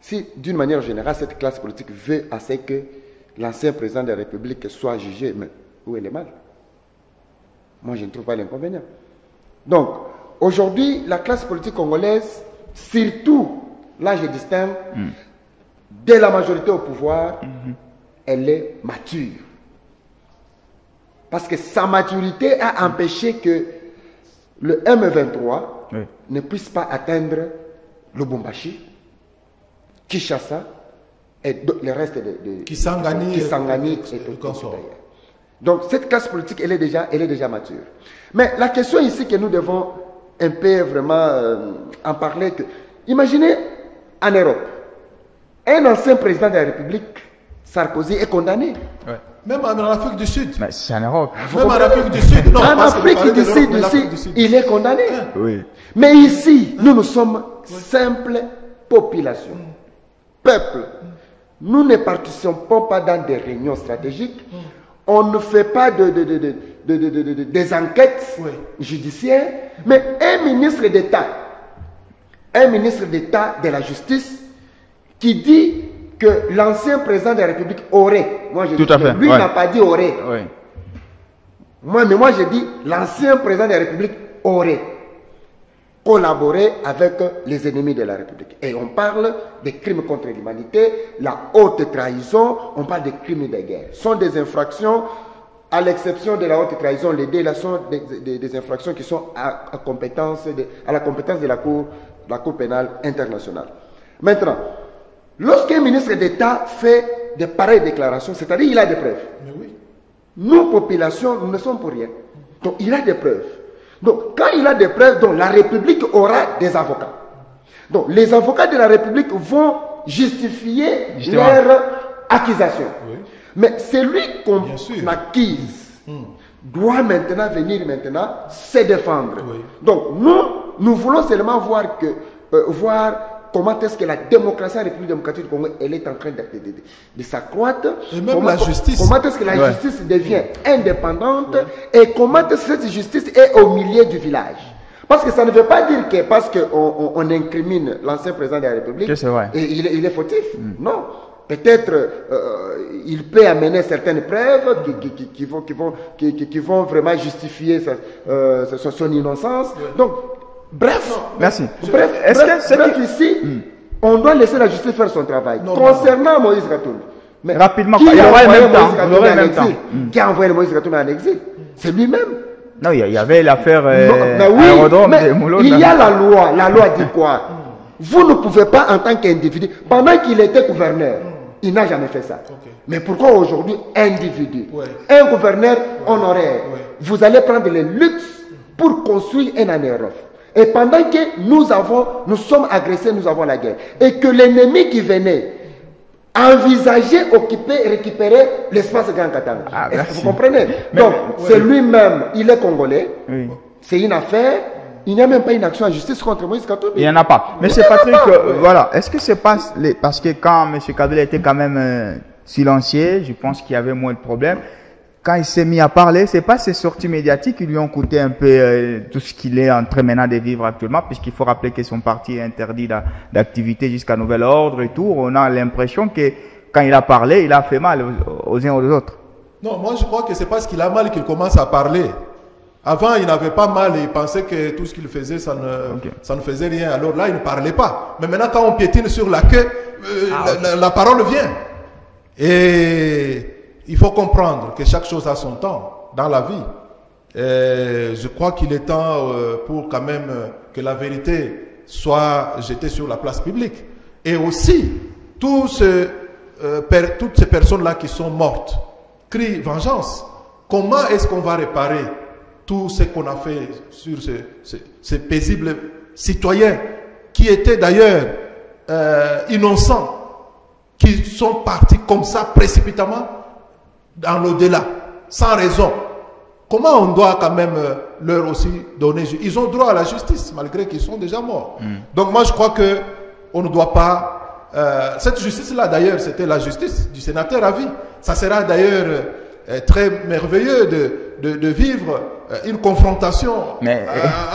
Si d'une manière générale, cette classe politique veut assez que l'ancien président de la République soit jugé, mais où est le mal? Moi, je ne trouve pas l'inconvénient. Donc, aujourd'hui, la classe politique congolaise, surtout, là je distingue, de la majorité au pouvoir, elle est mature. Parce que sa maturité a empêché que le M23 ne puisse pas atteindre Lubumbashi, Kinshasa et le reste de Kisangani et tout. Donc cette classe politique, elle est déjà mature. Mais la question ici que nous devons un peu vraiment en parler, imaginez en Europe, un ancien président de la République, Sarkozy, est condamné. Ouais. Même en Afrique du Sud. Mais c'est en Europe. Même en Afrique du Sud. Non, en Afrique du Sud, il est condamné. Oui. Mais ici, nous sommes simples populations, peuple. Nous ne participons pas dans des réunions stratégiques. On ne fait pas des enquêtes judiciaires. Mais un ministre d'État de la justice qui dit que l'ancien président de la République aurait, moi je dis, lui n'a pas dit aurait. Moi je dis l'ancien président de la République aurait collaboré avec les ennemis de la République. Et on parle des crimes contre l'humanité, la haute trahison, on parle des crimes de guerre. Ce sont des infractions, à l'exception de la haute trahison, les deux là sont des infractions qui sont à la compétence de la Cour pénale internationale. Maintenant, lorsqu'un ministre d'État fait de pareilles déclarations, c'est-à-dire il a des preuves. Mais oui. Nous, population, nous ne sommes pour rien. Donc il a des preuves. Donc quand il a des preuves, donc, la République aura des avocats. Donc les avocats de la République vont justifier leur accusation. Oui. Mais celui qu'on accuse doit maintenant venir se défendre. Oui. Donc nous voulons seulement voir comment est-ce que la démocratie en République démocratique du Congo, elle est en train de s'accroître. Et même la justice. Comment est-ce que la justice devient indépendante et comment est-ce que cette justice est au milieu du village. Parce que ça ne veut pas dire que parce qu'on incrimine l'ancien président de la République, et il est fautif. Non. Peut-être il peut amener certaines preuves qui vont vraiment justifier son innocence. Donc, bref, merci. Bref, ici, on doit laisser la justice faire son travail. Concernant Moïse Katumbi, rapidement, il aura le même temps. Qui a envoyé Moïse Katumbi en exil? C'est lui-même. Non, il y avait l'affaire aérodrome de Moulona. Il y a la loi. La loi dit quoi? Vous ne pouvez pas, en tant qu'individu, pendant qu'il était gouverneur, il n'a jamais fait ça. Mais pourquoi aujourd'hui, individu, un gouverneur honoraire, vous allez prendre les luttes pour construire un aérodrome? Et pendant que nous sommes agressés, nous avons la guerre. Et que l'ennemi qui venait envisager, occuper, récupérer l'espace Grand Katanga. Ah, Est-ce que merci. vous comprenez? Donc, c'est lui-même, il est congolais, c'est une affaire, il n'y a même pas une action en justice contre Moïse Katumbi. Il n'y en a pas. Monsieur Patrick, voilà, est-ce que c'est pas parce que quand M. Kabila était quand même silencieux, je pense qu'il y avait moins de problèmes. Quand il s'est mis à parler, c'est pas ces sorties médiatiques qui lui ont coûté un peu tout ce qu'il est en train maintenant de vivre actuellement, puisqu'il faut rappeler que son parti est interdit d'activité jusqu'à nouvel ordre et tout. On a l'impression que quand il a parlé, il a fait mal aux uns aux autres. Non, moi je crois que c'est parce qu'il a mal qu'il commence à parler. Avant, il n'avait pas mal et il pensait que tout ce qu'il faisait, ça ne faisait rien. Alors là, il ne parlait pas. Mais maintenant, quand on piétine sur la queue, la parole vient. Et il faut comprendre que chaque chose a son temps dans la vie. Et je crois qu'il est temps pour quand même que la vérité soit jetée sur la place publique. Et aussi, toutes ces personnes-là qui sont mortes crient vengeance. Comment est-ce qu'on va réparer tout ce qu'on a fait sur ces paisibles citoyens qui étaient d'ailleurs innocents, qui sont partis comme ça précipitamment dans l'au-delà, sans raison. Comment on doit quand même leur aussi donner... Ils ont droit à la justice, malgré qu'ils sont déjà morts. Donc moi, je crois que on ne doit pas... cette justice-là, d'ailleurs, c'était la justice du sénateur à vie. Ça sera d'ailleurs très merveilleux de vivre une confrontation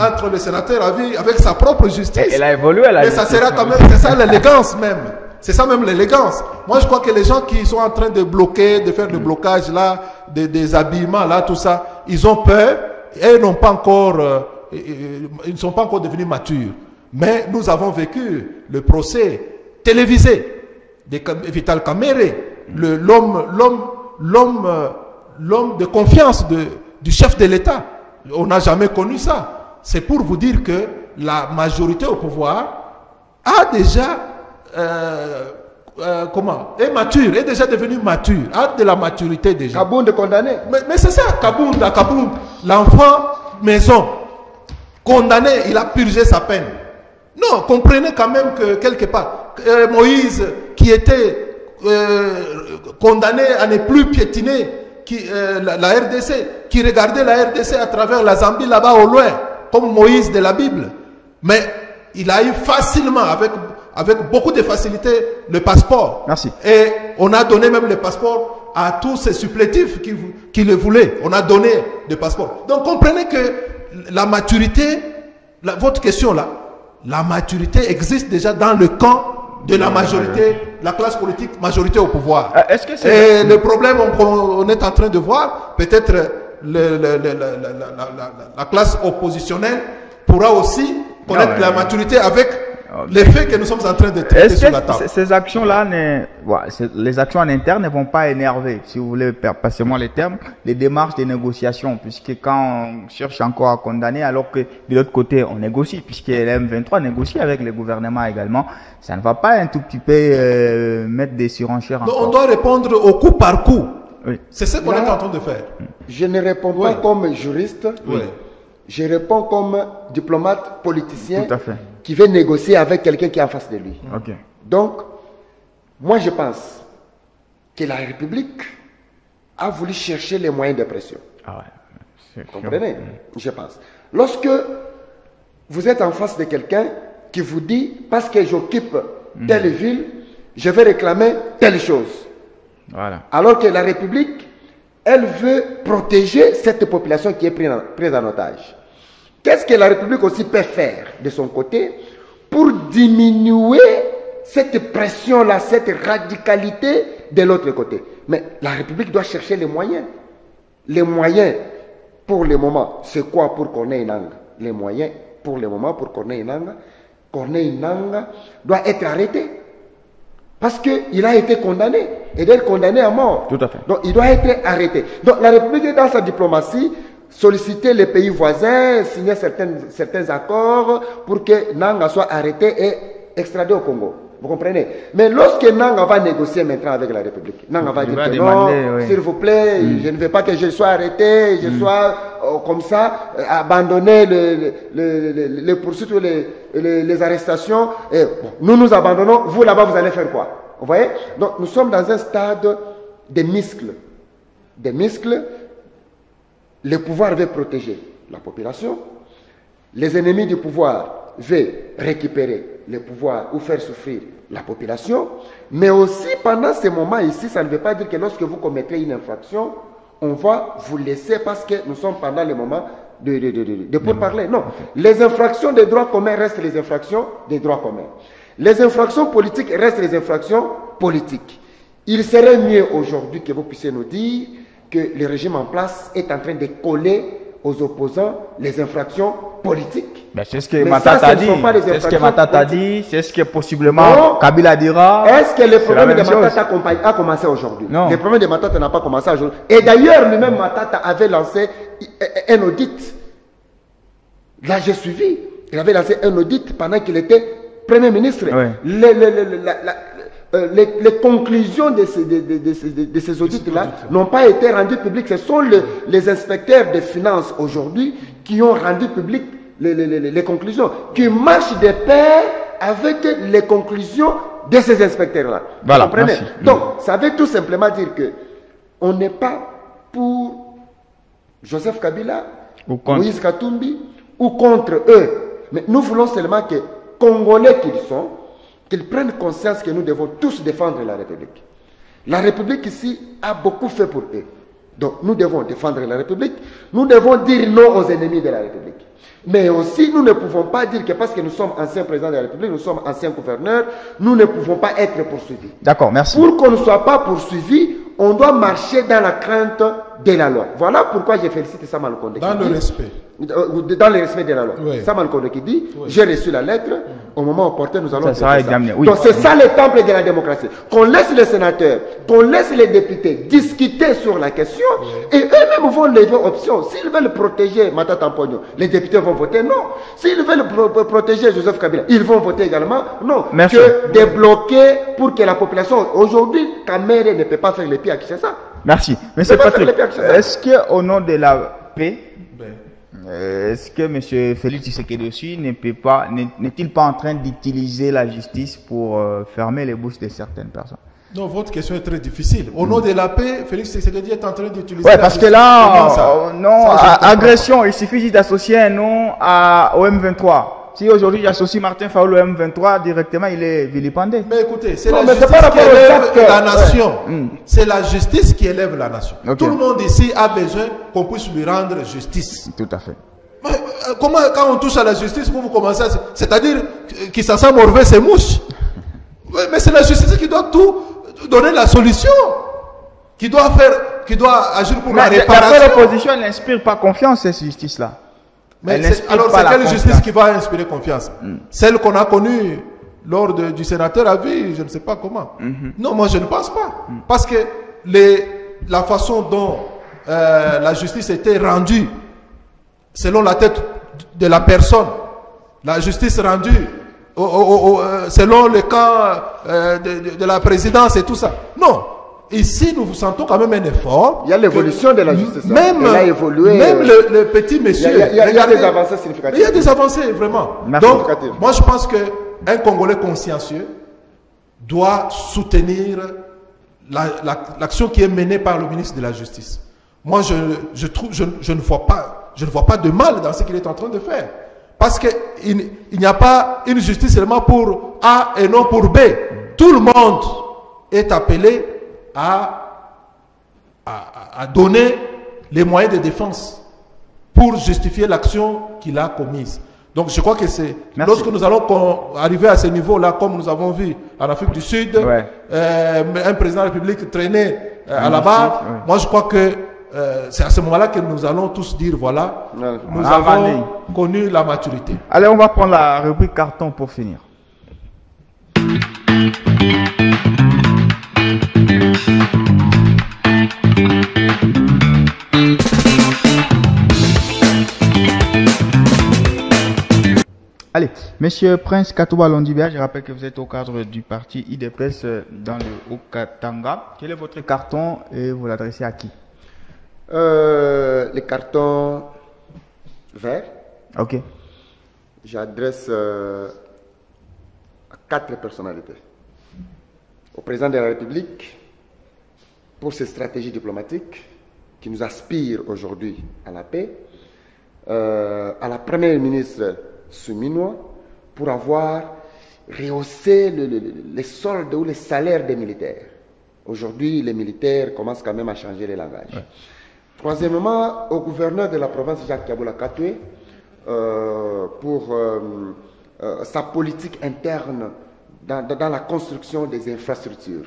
entre le sénateur à vie avec sa propre justice. Elle a évolué à la justice. Mais ça sera quand même... C'est ça l'élégance même. C'est ça même l'élégance. Moi, je crois que les gens qui sont en train de bloquer, de faire le blocage là, des habillements là, tout ça, ils ont peur et n'ont pas encore, ils ne sont pas encore devenus matures. Mais nous avons vécu le procès télévisé de Vital Kamerhe, l'homme de confiance du chef de l'État. On n'a jamais connu ça. C'est pour vous dire que la majorité au pouvoir a déjà est mature, est déjà devenu mature, a de la maturité déjà. Kabound condamné. Mais c'est ça, Kabound, l'enfant maison, condamné, il a purgé sa peine. Non, comprenez quand même que quelque part, Moïse, qui était condamné à ne plus piétiner la RDC, qui regardait la RDC à travers la Zambie là-bas au loin, comme Moïse de la Bible, mais il a eu facilement, avec beaucoup de facilité, le passeport. Merci. Et on a donné même le passeport à tous ces supplétifs qui le voulaient. On a donné le passeport. Donc comprenez que la maturité, votre question là, la maturité existe déjà dans le camp de la majorité, la classe politique, majorité au pouvoir. Est-ce que et le problème on est en train de voir, peut-être la classe oppositionnelle pourra aussi connaître la maturité avec les faits que nous sommes en train de traiter sur la table. Ces actions-là, les actions en interne ne vont pas énerver, si vous voulez, passez-moi les termes, les démarches de négociation, puisque quand on cherche encore à condamner, alors que de l'autre côté, on négocie, puisque l'M23 négocie avec le gouvernement également, ça ne va pas un tout petit peu mettre des surenchères encore. On doit répondre au coup par coup. Oui. C'est ce qu'on est en train de faire. Je ne réponds pas comme juriste. Oui. Je réponds comme diplomate politicien qui veut négocier avec quelqu'un qui est en face de lui. Okay. Donc, moi je pense que la République a voulu chercher les moyens de pression. Ah ouais. Vous comprenez? Je pense. Lorsque vous êtes en face de quelqu'un qui vous dit, parce que j'occupe telle ville, je vais réclamer telle chose. Voilà. Alors que la République, elle veut protéger cette population qui est prise en otage. Qu'est-ce que la République aussi peut faire de son côté pour diminuer cette pression-là, cette radicalité de l'autre côté? Mais la République doit chercher les moyens. Les moyens, pour le moment, c'est quoi pour Corneille Nangaa? Les moyens, pour le moment, pour Corneille Nangaa doit être arrêté. Parce qu'il a été condamné. Et d'être condamné à mort. Tout à fait. Donc il doit être arrêté. Donc la République est dans sa diplomatie, solliciter les pays voisins, signer certains accords pour que Nangaa soit arrêté et extradé au Congo. Vous comprenez? Mais lorsque Nangaa va négocier maintenant avec la République, Nangaa va dire que non, s'il vous plaît, je ne veux pas que je sois arrêté, je sois comme ça, abandonner les poursuites ou les arrestations. Et, bon, nous abandonnons, vous là-bas, vous allez faire quoi? Vous voyez? Donc nous sommes dans un stade des muscles. Des muscles, le pouvoir veut protéger la population, les ennemis du pouvoir veulent récupérer le pouvoir ou faire souffrir la population, mais aussi pendant ce moment ici, ça ne veut pas dire que lorsque vous commettrez une infraction, on va vous laisser parce que nous sommes pendant le moment de pourparlers. Non, les infractions des droits communs restent les infractions des droits communs. Les infractions politiques restent les infractions politiques. Il serait mieux aujourd'hui que vous puissiez nous dire que le régime en place est en train de coller aux opposants les infractions politiques. C'est ce que Matata a dit. C'est ce que Matata a dit. C'est ce que possiblement non. Kabila dira. Est-ce que le problème de Matata a commencé aujourd'hui? Non. Le problème de Matata n'a pas commencé aujourd'hui. Et d'ailleurs, lui-même Matata avait lancé un audit. Là, j'ai suivi. Il avait lancé un audit pendant qu'il était Premier ministre. Oui. Les conclusions de ces audits-là n'ont pas été rendues publiques. Ce sont les inspecteurs des finances aujourd'hui qui ont rendu publiques les conclusions, qui marchent de pair avec les conclusions de ces inspecteurs-là. Voilà, vous comprenez? Donc, ça veut tout simplement dire que on n'est pas pour Joseph Kabila, ou Moïse Katumbi, ou contre eux. Mais nous voulons seulement que, Congolais qu'ils sont, qu'ils prennent conscience que nous devons tous défendre la République. La République ici a beaucoup fait pour eux. Donc nous devons défendre la République. Nous devons dire non aux ennemis de la République. Mais aussi, nous ne pouvons pas dire que parce que nous sommes anciens présidents de la République, nous sommes anciens gouverneurs, nous ne pouvons pas être poursuivis. D'accord, merci. Pour qu'on ne soit pas poursuivis, on doit marcher dans la crainte de la loi. Voilà pourquoi j'ai félicité Samuel Konde. Dans le respect. Dans le respect de la loi. Oui. Samuel Konde qui dit, j'ai reçu la lettre, au moment opportun, nous allons ça. Oui. Donc c'est ça le temple de la démocratie. Qu'on laisse les sénateurs, qu'on laisse les députés discuter sur la question, et eux-mêmes vont lever option. S'ils veulent protéger Matata Ampogno, les députés vont voter non. S'ils veulent protéger Joseph Kabila, ils vont voter également non. Merci. Que débloquer pour que la population, aujourd'hui, Kamere ne peut pas faire les pieds à Kinshasa. Merci. Monsieur Patrick, est-ce qu'au nom de la paix, est-ce que M. Félix Tshisekedi aussi n'est-il pas en train d'utiliser la justice pour fermer les bouches de certaines personnes? Non, votre question est très difficile. Au nom de la paix, Félix Tshisekedi est en train d'utiliser la justice. Oui, parce que là, agression, il suffit juste d'associer un nom au M23. Si aujourd'hui j'associe Martin Fayulu au M23, directement il est vilipendé. Mais écoutez, c'est la justice qui élève la nation. C'est la justice qui élève la nation. Okay. Tout le monde ici a besoin qu'on puisse lui rendre justice. Tout à fait. Mais, comment, quand on touche à la justice, vous commencez à... C'est-à-dire qu'il s'en sent morvé ses mouches. Mais c'est la justice qui doit tout donner la solution. Qui doit agir pour la réparation. L'opposition n'inspire pas confiance, cette justice-là. Mais alors c'est quelle justice qui va inspirer confiance? Celle qu'on a connue lors du sénateur à vie, je ne sais pas comment. Non, moi je ne pense pas. Parce que la façon dont la justice était rendue, selon la tête de la personne, la justice rendue selon le camp de la présidence et tout ça. Non. Ici, nous vous sentons quand même un effort. Il y a l'évolution de la justice. Même, elle a évolué. Même le petit monsieur. Il y a des avancées significatives. Il y a des avancées, vraiment. Donc, moi, je pense qu'un Congolais consciencieux doit soutenir l'action qui est menée par le ministre de la Justice. Moi, je ne vois pas de mal dans ce qu'il est en train de faire. Parce qu'il n'y a pas une justice seulement pour A et non pour B. Tout le monde est appelé à donner les moyens de défense pour justifier l'action qu'il a commise. Donc je crois que c'est lorsque nous allons arriver à ce niveau-là, comme nous avons vu en Afrique du Sud, un président de la République traîné à la barre, moi je crois que c'est à ce moment-là que nous allons tous dire voilà, nous avons connu la maturité. Allez, on va prendre la rubrique carton pour finir. Allez, Monsieur Prince Katouba Londibia, je rappelle que vous êtes au cadre du parti IDPS dans le Haut-Katanga. Quel est votre carton et vous l'adressez à qui? Le carton vert. Ok. J'adresse à 4 personnalités. au président de la République pour ses stratégies diplomatiques qui nous aspirent aujourd'hui à la paix, à la première ministre Souminois pour avoir rehaussé les soldes ou les salaires des militaires. Aujourd'hui, les militaires commencent quand même à changer les langages. Ouais. Troisièmement, au gouverneur de la province, Jacques Kaboula Katoué, pour sa politique interne dans la construction des infrastructures.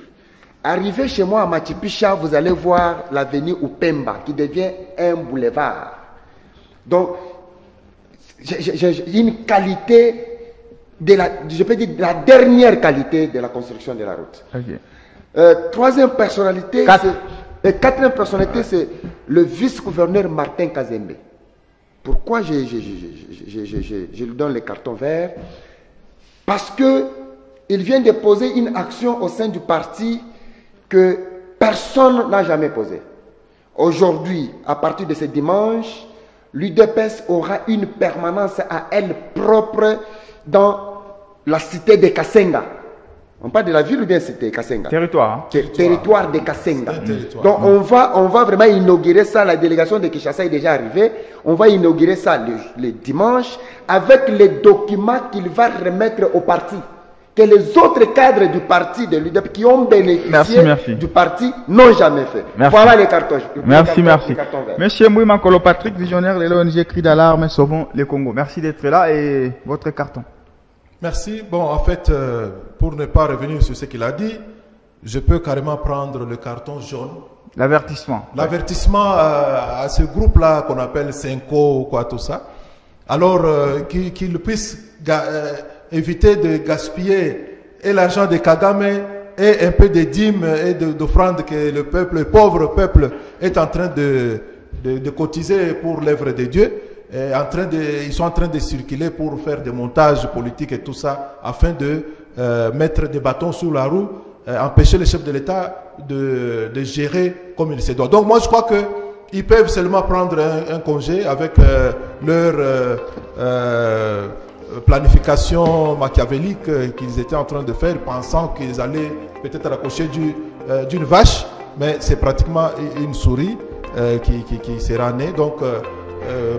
Arrivé chez moi à Machipicha, vous allez voir l'avenue Upemba qui devient un boulevard. Donc, j'ai une qualité, je peux dire de la dernière qualité de la construction de la route. Okay. Troisième personnalité, quatrième personnalité, c'est le vice-gouverneur Martin Kazembe. Pourquoi je lui donne les cartons verts? Parce que il vient de poser une action au sein du parti que personne n'a jamais posée. Aujourd'hui, à partir de ce dimanche, l'UDPS aura une permanence à elle propre dans la cité de Kasenga. On parle de la ville ou bien cité Kasenga? Territoire. Territoire de Kasenga. Donc on va vraiment inaugurer ça. La délégation de Kinshasa est déjà arrivée. On va inaugurer ça le dimanche avec les documents qu'il va remettre au parti. Que les autres cadres du parti de l'UDP qui ont bénéficié du parti n'ont jamais fait. Voilà les cartons. Merci. Monsieur Mouima Kolo Patrick, visionnaire de l'ONG Cri d'alarme, Sauvons le Congo. Merci d'être là et votre carton. Merci. Bon, en fait, pour ne pas revenir sur ce qu'il a dit, je peux carrément prendre le carton jaune. L'avertissement. L'avertissement à ce groupe-là qu'on appelle Senko ou quoi, tout ça. Alors, qu'il puisse éviter de gaspiller et l'argent de Kagame et un peu de dîmes et d'offrandes que le pauvre peuple est en train de cotiser pour l'œuvre de Dieu. Ils sont en train de circuler pour faire des montages politiques et tout ça afin de mettre des bâtons sur la roue, empêcher le chef de l'État de gérer comme il se doit. Donc moi je crois qu'ils peuvent seulement prendre un congé avec leur planification machiavélique qu'ils étaient en train de faire, pensant qu'ils allaient peut-être accoucher d'une vache, mais c'est pratiquement une souris qui sera née. Donc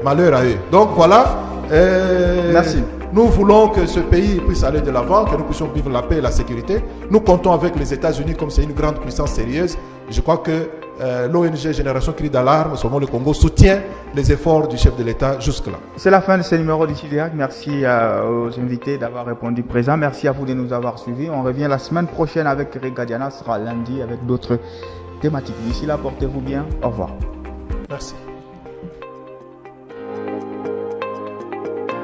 malheur à eux. Donc voilà. Merci. Nous voulons que ce pays puisse aller de l'avant, que nous puissions vivre la paix et la sécurité. Nous comptons avec les États-Unis comme c'est une grande puissance sérieuse. Je crois que l'ONG Génération Cri d'Alarme, Sauvons le Congo, soutient les efforts du chef de l'État jusque-là. C'est la fin de ce numéro d'Ici Direct. Merci aux invités d'avoir répondu présent. Merci à vous de nous avoir suivis. On revient la semaine prochaine avec Regadiana. Ce sera lundi avec d'autres thématiques. D'ici là, portez-vous bien. Au revoir. Merci.